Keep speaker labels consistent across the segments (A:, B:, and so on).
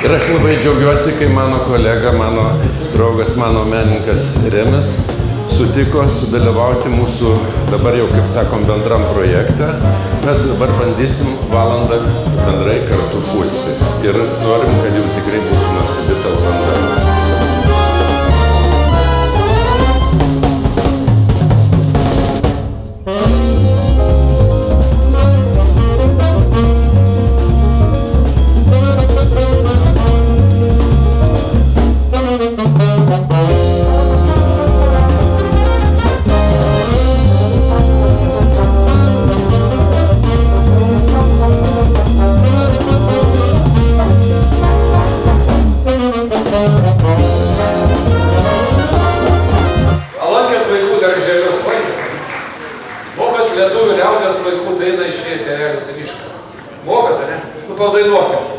A: Ir aš labai džiaugiuosi, kai mano kolega, mano draugas, mano menininkas Remis sutiko sudalyvauti mūsų, dabar jau, kaip sakom, bendram projekte. Mes dabar bandysim valandą bendrai kartu pūsti. Ir norim, kad jau tikrai būtų nuostabi ta valanda.
B: Lietuvių liaudės vaikų dainą išėjo Tėvelis į mišką. Mokat, ne? Nu, padainuokim.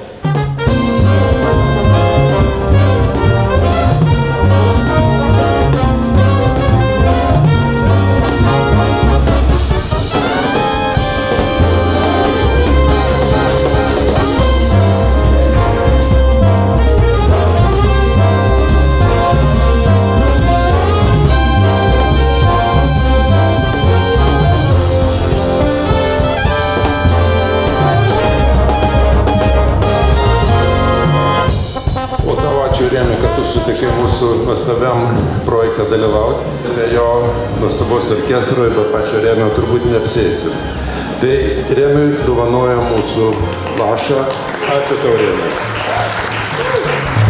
A: Ačiū Rėmui, kad tu sutikai mūsų nuostabiam projekte dalyvauti. Be jo nuostabaus orkestro ir be pačio Rėmio turbūt neapsėsti. Tai Rėmiui dovanoja mūsų lašą. Ačiū tau, Rėmui.